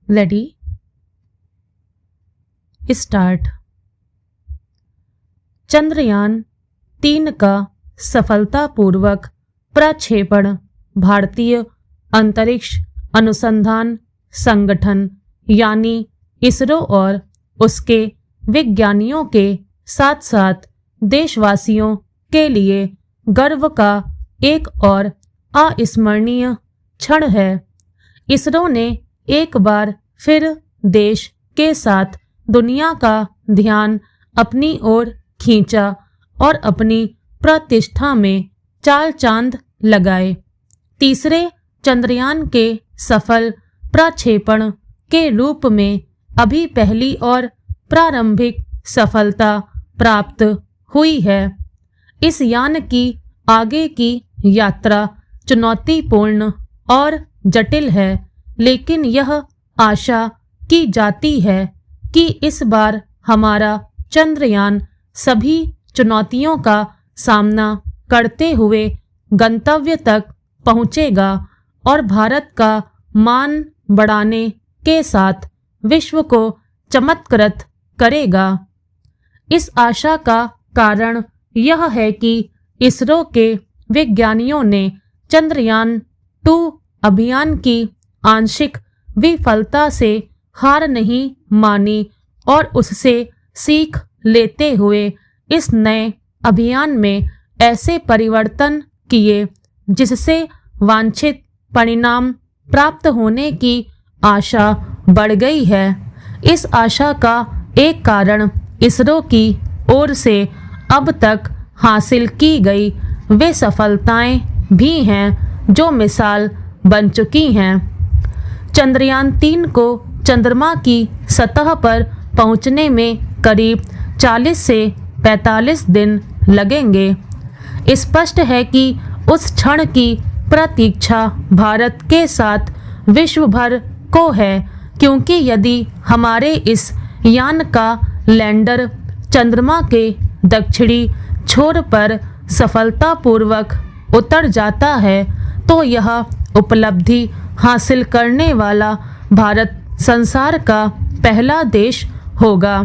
Ready start. Chandrayaan-3 का सफलतापूर्वक प्रक्षेपण भारतीय अंतरिक्ष अनुसंधान संगठन यानी इसरो और उसके विज्ञानियों के साथ साथ देशवासियों के लिए गर्व का एक और अविस्मरणीय क्षण है। इसरो ने एक बार फिर देश के साथ दुनिया का ध्यान अपनी ओर खींचा और अपनी प्रतिष्ठा में चार चांद लगाए। तीसरे चंद्रयान के सफल प्रक्षेपण के रूप में अभी पहली और प्रारंभिक सफलता प्राप्त हुई है। इस यान की आगे की यात्रा चुनौतीपूर्ण और जटिल है, लेकिन यह आशा की जाती है कि इस बार हमारा चंद्रयान सभी चुनौतियों का सामना करते हुए गंतव्य तक पहुंचेगा और भारत का मान बढ़ाने के साथ विश्व को चमत्कृत करेगा। इस आशा का कारण यह है कि इसरो के वैज्ञानिकों ने चंद्रयान-2 अभियान की आंशिक विफलता से हार नहीं मानी और उससे सीख लेते हुए इस नए अभियान में ऐसे परिवर्तन किए जिससे वांछित परिणाम प्राप्त होने की आशा बढ़ गई है। इस आशा का एक कारण इसरो की ओर से अब तक हासिल की गई वे सफलताएं भी हैं जो मिसाल बन चुकी हैं। चंद्रयान-3 को चंद्रमा की सतह पर पहुंचने में करीब 40 से 45 दिन लगेंगे। स्पष्ट है कि उस क्षण की प्रतीक्षा भारत के साथ विश्व भर को है, क्योंकि यदि हमारे इस यान का लैंडर चंद्रमा के दक्षिणी छोर पर सफलतापूर्वक उतर जाता है तो यह उपलब्धि हासिल करने वाला भारत संसार का पहला देश होगा।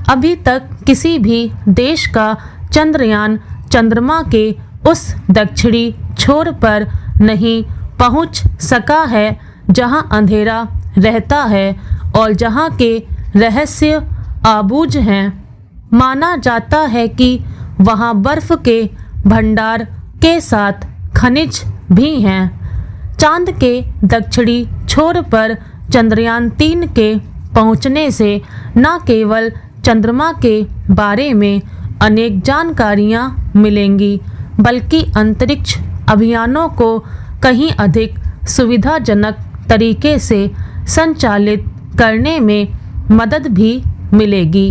अभी तक किसी भी देश का चंद्रयान चंद्रमा के उस दक्षिणी छोर पर नहीं पहुंच सका है जहां अंधेरा रहता है और जहां के रहस्य आबूझ हैं। माना जाता है कि वहां बर्फ के भंडार के साथ खनिज भी हैं। चांद के दक्षिणी छोर पर चंद्रयान-3 के पहुंचने से न केवल चंद्रमा के बारे में अनेक जानकारियां मिलेंगी, बल्कि अंतरिक्ष अभियानों को कहीं अधिक सुविधाजनक तरीके से संचालित करने में मदद भी मिलेगी।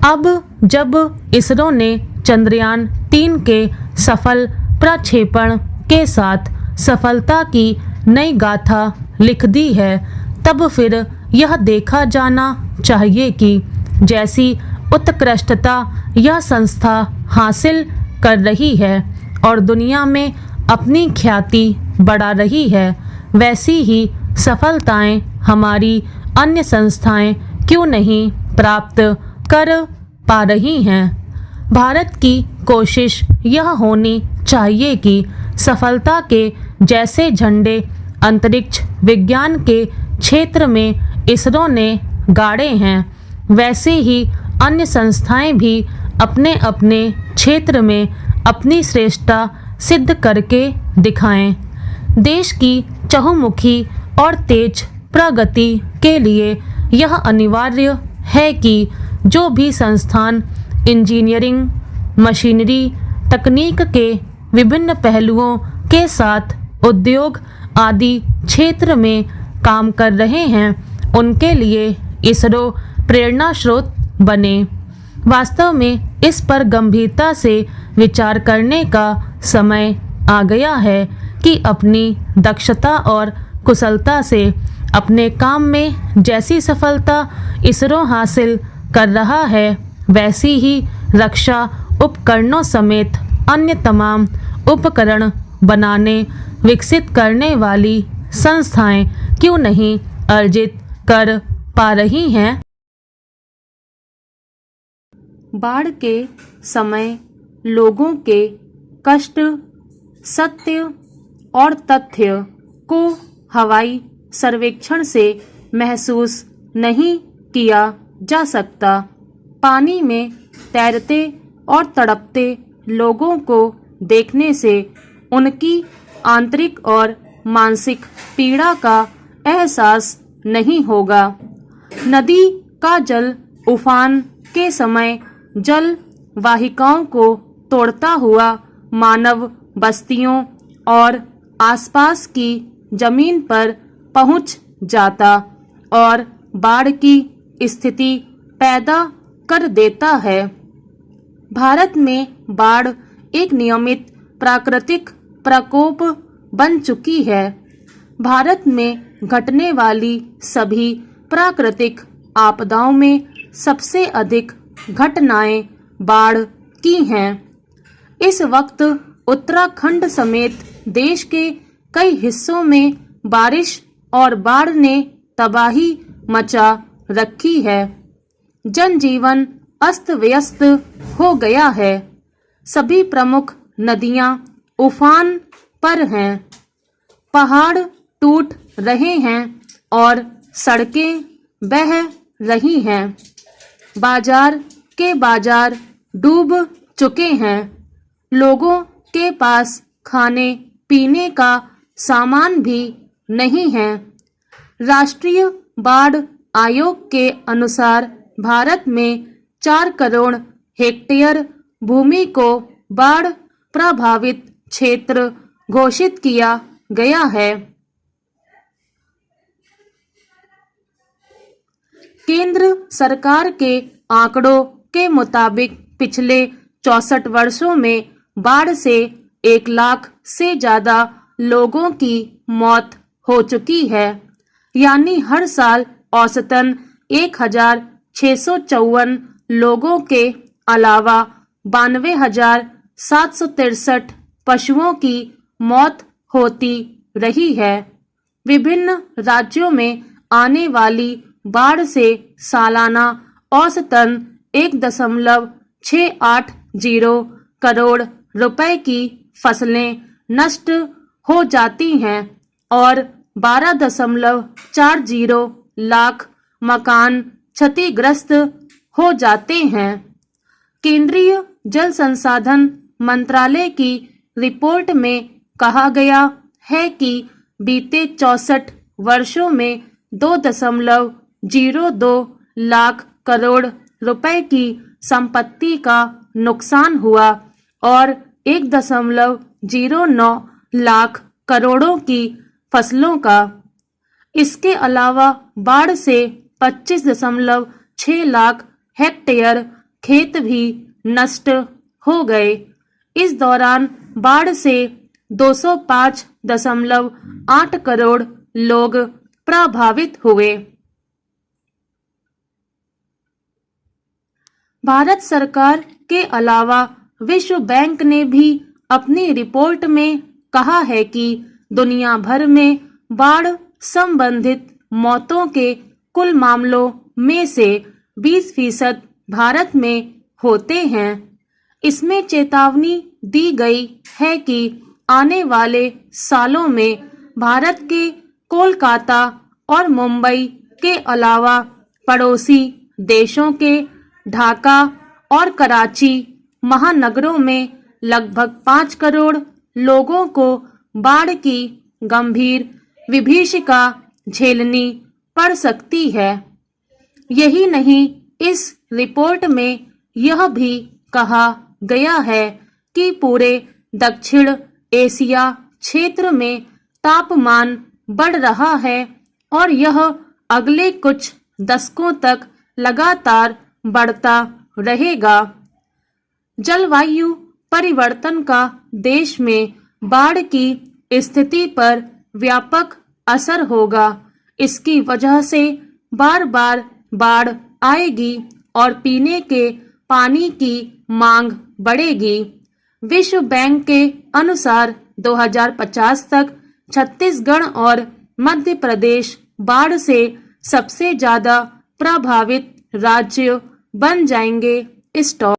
अब जब इसरो ने चंद्रयान-3 के सफल प्रक्षेपण के साथ सफलता की नई गाथा लिख दी है, तब फिर यह देखा जाना चाहिए कि जैसी उत्कृष्टता यह संस्था हासिल कर रही है और दुनिया में अपनी ख्याति बढ़ा रही है, वैसी ही सफलताएं हमारी अन्य संस्थाएं क्यों नहीं प्राप्त कर पा रही हैं। भारत की कोशिश यह होनी चाहिए कि सफलता के जैसे झंडे अंतरिक्ष विज्ञान के क्षेत्र में इसरो ने गाड़े हैं, वैसे ही अन्य संस्थाएं भी अपने अपने क्षेत्र में अपनी श्रेष्ठता सिद्ध करके दिखाएं। देश की चहुमुखी और तेज प्रगति के लिए यह अनिवार्य है कि जो भी संस्थान इंजीनियरिंग, मशीनरी, तकनीक के विभिन्न पहलुओं के साथ उद्योग आदि क्षेत्र में काम कर रहे हैं, उनके लिए इसरो प्रेरणा स्रोत बने। वास्तव में इस पर गंभीरता से विचार करने का समय आ गया है कि अपनी दक्षता और कुशलता से अपने काम में जैसी सफलता इसरो हासिल कर रहा है, वैसी ही रक्षा उपकरणों समेत अन्य तमाम उपकरण बनाने, विकसित करने वाली संस्थाएं क्यों नहीं अर्जित कर पा रही हैं? बाढ़ के समय लोगों के कष्ट, सत्य और तथ्य को हवाई सर्वेक्षण से महसूस नहीं किया जा सकता। पानी में तैरते और तड़पते लोगों को देखने से उनकी आंतरिक और मानसिक पीड़ा का एहसास नहीं होगा। नदी का जल उफान के समय जल वाहिकाओं को तोड़ता हुआ मानव बस्तियों और आसपास की जमीन पर पहुंच जाता और बाढ़ की स्थिति पैदा कर देता है। भारत में बाढ़ एक नियमित प्राकृतिक प्रकोप बन चुकी है। भारत में घटने वाली सभी प्राकृतिक आपदाओं में सबसे अधिक घटनाएं बाढ़ की हैं। इस वक्त उत्तराखंड समेत देश के कई हिस्सों में बारिश और बाढ़ ने तबाही मचा रखी है। जनजीवन अस्त व्यस्त हो गया है। सभी प्रमुख नदियां उफान पर हैं। पहाड़ टूट रहे हैं और सड़कें बह रही हैं। बाजार के बाजार डूब चुके हैं। लोगों के पास खाने पीने का सामान भी नहीं है। राष्ट्रीय बाढ़ आयोग के अनुसार भारत में 4 करोड़ हेक्टेयर भूमि को बाढ़ प्रभावित क्षेत्र घोषित किया गया है। केंद्र सरकार के आंकड़ों के मुताबिक पिछले 64 वर्षों में बाढ़ से 1 लाख से ज्यादा लोगों की मौत हो चुकी है। यानी हर साल औसतन 1654 लोगों के अलावा 92,763 पशुओं की मौत होती रही है। विभिन्न राज्यों में आने वाली बाढ़ से सालाना औसतन 1.680 करोड़ रुपए की फसलें नष्ट हो जाती हैं और 12.40 लाख मकान क्षतिग्रस्त हो जाते हैं। केंद्रीय जल संसाधन मंत्रालय की रिपोर्ट में कहा गया है कि बीते 64 वर्षों में 2.02 लाख करोड़ रुपए की संपत्ति का नुकसान हुआ और 1.09 लाख करोड़ों की फसलों का। इसके अलावा बाढ़ से 25.6 लाख हेक्टेयर खेत भी नष्ट हो गए। इस दौरान बाढ़ से 205.8 करोड़ लोग प्रभावित हुए। भारत सरकार के अलावा विश्व बैंक ने भी अपनी रिपोर्ट में कहा है कि दुनिया भर में बाढ़ संबंधित मौतों के कुल मामलों में से 20% भारत में होते हैं। इसमें चेतावनी दी गई है कि आने वाले सालों में भारत के कोलकाता और मुंबई के अलावा पड़ोसी देशों के ढाका और कराची महानगरों में लगभग 5 करोड़ लोगों को बाढ़ की गंभीर विभीषिका झेलनी पड़ सकती है। यही नहीं, इस रिपोर्ट में यह भी कहा गया है कि पूरे दक्षिण एशिया क्षेत्र में तापमान बढ़ रहा है और यह अगले कुछ दशकों तक लगातार बढ़ता रहेगा। जलवायु परिवर्तन का देश में बाढ़ की स्थिति पर व्यापक असर होगा। इसकी वजह से बार-बार बाढ़ आएगी और पीने के पानी की मांग बढ़ेगी। विश्व बैंक के अनुसार 2050 तक छत्तीसगढ़ और मध्य प्रदेश बाढ़ से सबसे ज्यादा प्रभावित राज्य बन जाएंगे। स्टॉप।